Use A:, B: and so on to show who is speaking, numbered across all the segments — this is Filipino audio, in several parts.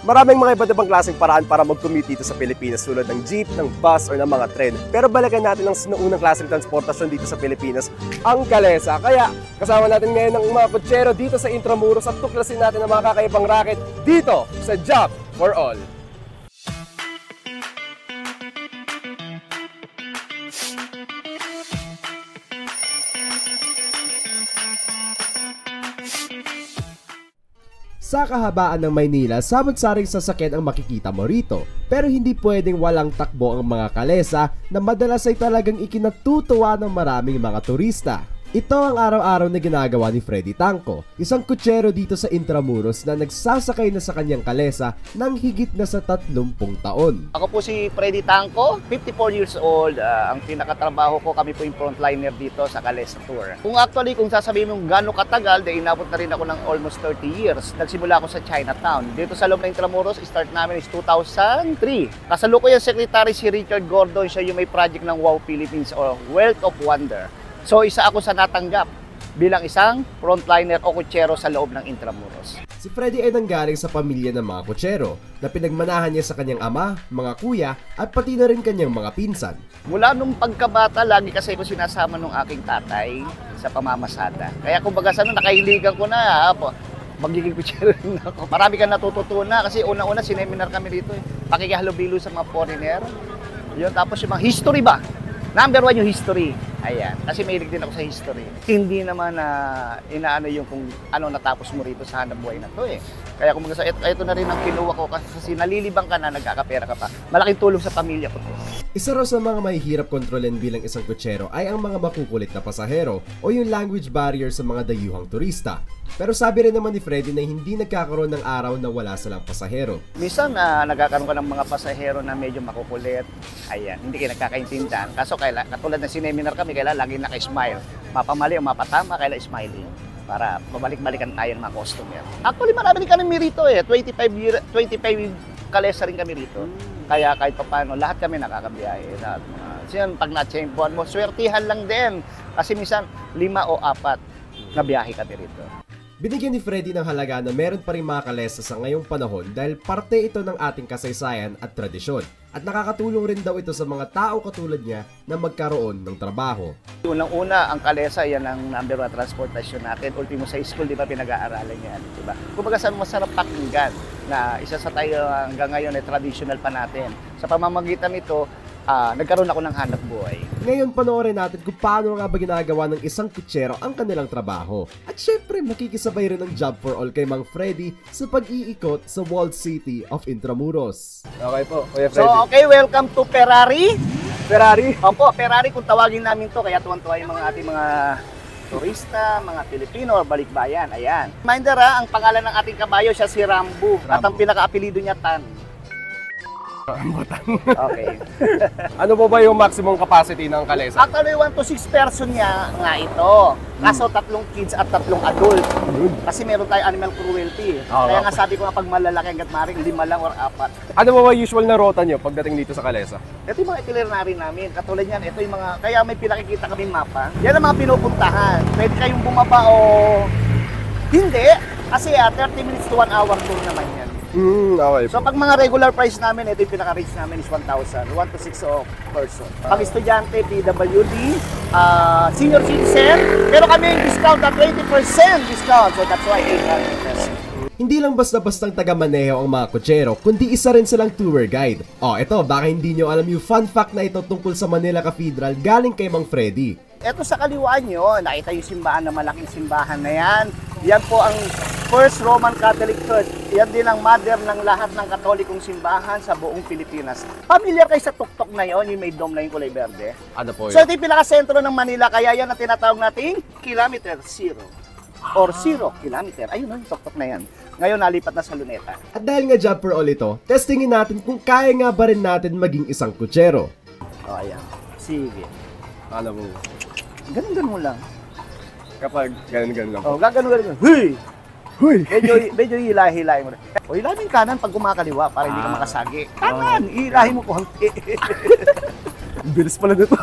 A: Maraming mga iba't ibang klaseng paraan para mag-commute dito sa Pilipinas tulad ng jeep, ng bus, or ng mga tren. Pero balikan natin ang unang klaseng transportasyon dito sa Pilipinas, ang kalesa. Kaya kasama natin ngayon ng mga kutsero dito sa Intramuros at tuklasin natin ang mga kakaibang racket dito sa Job for All. Sa kahabaan ng Maynila, samot-saring sasakyan ang makikita mo rito. Pero hindi pwedeng walang takbo ang mga kalesa na madalas ay talagang ikinatutuwa ng maraming mga turista. Ito ang araw-araw na ginagawa ni Freddy Tanco, isang kutsero dito sa Intramuros na nagsasakay na sa kanyang kalesa ng higit na sa 30 taon.
B: Ako po si Freddy Tanco, 54 years old. Ang pinakatrabaho ko, kami po yung frontliner dito sa Kalesa Tour. Kung sasabihin mong gano'ng katagal, dahil inabot na rin ako ng almost 30 years. Nagsimula ako sa Chinatown. Dito sa loob ng Intramuros, start namin is 2003. Kasalukuyan secretary si Richard Gordon, siya yung may project ng Wow Philippines o Wealth of Wonder. So isa ako sa natanggap bilang isang frontliner o kutsero sa loob ng Intramuros.
A: Si Freddy ay nanggaling sa pamilya ng mga kutsero na pinagmanahan niya sa kanyang ama, mga kuya at pati na rin kanyang mga pinsan.
B: Mula nung pagkabata, lagi kasi ko sinasama ng aking tatay sa pamamasada. Kaya kumbaga sa nakahiligan ko na, magiging kutsero rin ako. Marami kang natututunan kasi una-una sineminar kami dito. Pakikihalubilo sa mga foreigner. Yun, tapos yung mga history ba? Number 1 yung history. Ayan. Kasi mahilig din ako sa history. Hindi naman na inaano yung kung ano natapos mo rito sa hanap buhay na to eh. Kaya kung ito na rin ang kinuha ko kasi nalilibang ka na, nagkakapera ka pa. Malaking tulong sa pamilya ko to.
A: Isa raw sa mga mahihirap kontrolin bilang isang kutsero ay ang mga makukulit na pasahero o yung language barrier sa mga dayuhang turista. Pero sabi rin naman ni Freddy na hindi nagkakaroon ng araw na wala silang pasahero.
B: Minsan nagkakaroon ka ng mga pasahero na medyo makukulit. Ayan, hindi kayo nagkakaintindihan. Kaso katulad ng sineminar kami, kailangan lagi naka-smile. Mapamali o mapatama, kailangan smiling. Para mabalik-balikan tayo ng mga customer. Actually, marami rin kami rito eh. 25 kalesa rin kami rito. Kaya kahit pa paano, lahat kami nakakabiyahe. Siyan, pag na-champuan mo, swertihan lang din. Kasi minsan, 5 o 4 na biyahe kami rito.
A: Binigyan ni Freddy ng halaga na meron pa rin mga kalesa sa ngayong panahon dahil parte ito ng ating kasaysayan at tradisyon. At nakakatulong rin daw ito sa mga tao katulad niya na magkaroon ng trabaho.
B: Unang-una, ang kalesa, yan ang number 1 transportasyon natin. Ultimo sa school, di ba, pinag-aaralan yan. Diba? Kumbaga sa masarap pakinggan na isa sa tayo hanggang ngayon ay traditional pa natin. Sa pamamagitan nito, nagkaroon ako ng hanap buhay.
A: Ngayon panoorin natin kung paano nga ba ginagawa ng isang kutsero ang kanilang trabaho. At syempre makikisabay rin ang Job for All kay Mang Freddy sa pag-iikot sa walled city of Intramuros. Okay po, Kuya Freddy.
B: So okay, welcome to Ferrari.
A: Ferrari?
B: Opo, Ferrari kung tawagin namin to, kaya tuwan-tuwa yung mga ating mga turista, mga Pilipino or balikbayan. Ayan. Reminder ang pangalan ng ating kabayo siya si Rambo. At ang pinaka-apelido niya Tan. Okay.
A: Ano po ba yung maximum capacity ng kalesa?
B: Actually, 1 to 6 person nga ito. Kaso 3 kids at 3 adult. Kasi meron tayo animal cruelty. Kaya nga sabi ko nga pag malalaki hanggat maring 5 lang or 4.
A: Ano ba usual na rota nyo pagdating dito sa kalesa?
B: Ito yung mga itinerary namin. Katulad yan, ito yung mga, kaya may pinakikita kaming mapa. Yan ang mga pinupuntahan. Pwede kayong bumaba o hindi. Kasi 30 minutes to 1 hour tour naman yan.
A: Okay.
B: So pag mga regular price namin, ito yung pinaka-rates namin is 1,000, 1 to 6 person. Pag estudyante, PWD, senior citizen, pero kami yung discount at 20% discount. So that's why 800 pesos.
A: Hindi lang basta-bastang taga-maneho ang mga kutsero, kundi isa rin silang tour guide. Ito, baka hindi nyo alam yung fun fact na ito tungkol sa Manila Cathedral galing kay Mang Freddy.
B: Ito sa kaliwaan nyo, nakita yung simbahan na malaking simbahan na yan. Yan po ang First Roman Catholic Church. Yan din ang mother ng lahat ng katolikong simbahan sa buong Pilipinas. Familiar kayo sa tuktok na yon, yung may dome na yung kulay berde?
A: Ano po yun?
B: So ito yung pinaka-sentro ng Manila, kaya yan ang tinatawag nating Kilometer Zero. Or 0 kilometer. Ayun yung tuktok na yan. Ngayon nalipat na sa Luneta.
A: At dahil nga Job for All ito, testingin natin kung kaya nga ba rin natin maging isang kutsero.
B: Ayan. Sige.
A: Ano mo?
B: Ganun-ganun mo lang.
A: Kapag ganun-ganun lang.
B: Ganun-ganun. Huy!
A: Huy!
B: Medyo hilahin mo rin. Hilahin kanan pag kumakaliwa para hindi ka makasagi. Kanan! Hilahin mo konti.
A: Bilis pala nito.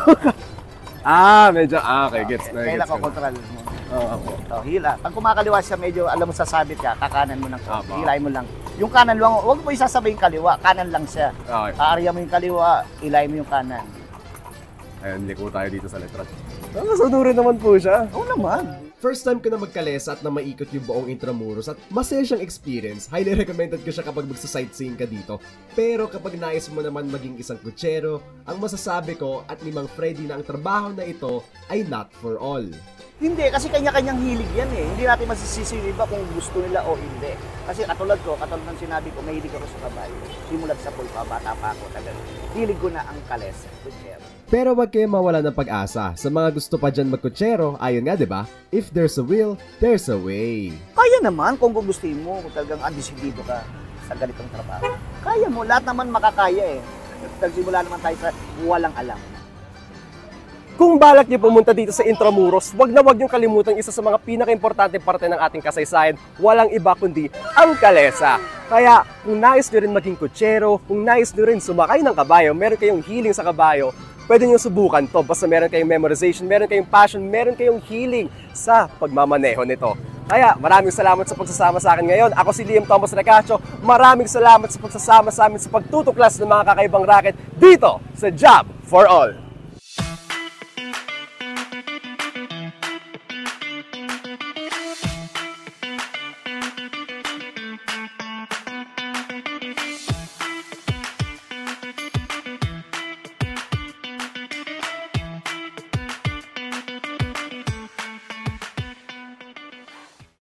A: Medyo, okay, gets na.
B: Kailan ko control mo.
A: Oo.
B: Hila. Pag kumakaliwa siya, medyo alam mo sasabit ka, kakanan mo ng konti. Hilahin mo lang. Yung kanan lang, huwag mo isasabay yung kaliwa, kanan lang siya.
C: Okay.
B: Aarya mo yung kaliwa, ilay mo yung kanan.
C: Ayun, liko tayo dito sa letras. Masunurin naman po siya.
B: Oo naman.
A: First time ko na magkalesa at na maikot yung buong Intramuros at masaya siyang experience. Highly recommended ko siya kapag magsa-sightseeing ka dito. Pero kapag nais mo naman maging isang kutsero, ang masasabi ko at ni Mang Freddy na ang trabaho na ito ay not for all.
B: Hindi, kasi kanya-kanyang hilig yan eh. Hindi natin masisisi yung iba kung gusto nila o hindi. Kasi katulad ng sinabi ko, mahilig ako sa kabayo. Simulat sa pulpa, bata pa ako talaga. Hilig ko na ang kalesa, kutsero.
A: Pero wag kayo mawala ng pag-asa. Sa mga gusto pa dyan magkutsero, ayun nga 'di ba? If there's a will, there's a way.
B: Kaya naman kung gugustuhin mo, kung talagang andesidido ka sa ganitong trabaho. Kaya mo, lahat naman makakaya eh. Nagsimula naman tayo sa walang alam.
C: Kung balak niyo pumunta dito sa Intramuros, wag na wag niyong kalimutan isa sa mga pinaka-importante parte ng ating kasaysayan, walang iba kundi ang kalesa. Kaya kung nais niyo rin maging kutsero, kung nais niyo rin sumakay ng kabayo, meron kayong hiling sa kabayo, pwede niyo subukan to. Basta meron kayong memorization, meron kayong passion, meron kayong hiling sa pagmamaneho nito. Kaya maraming salamat sa pagsasama sa akin ngayon. Ako si Liam Thomas Recasio. Maraming salamat sa pagsasama sa amin sa pagtutuklas ng mga kakaibang racket dito sa Job for All.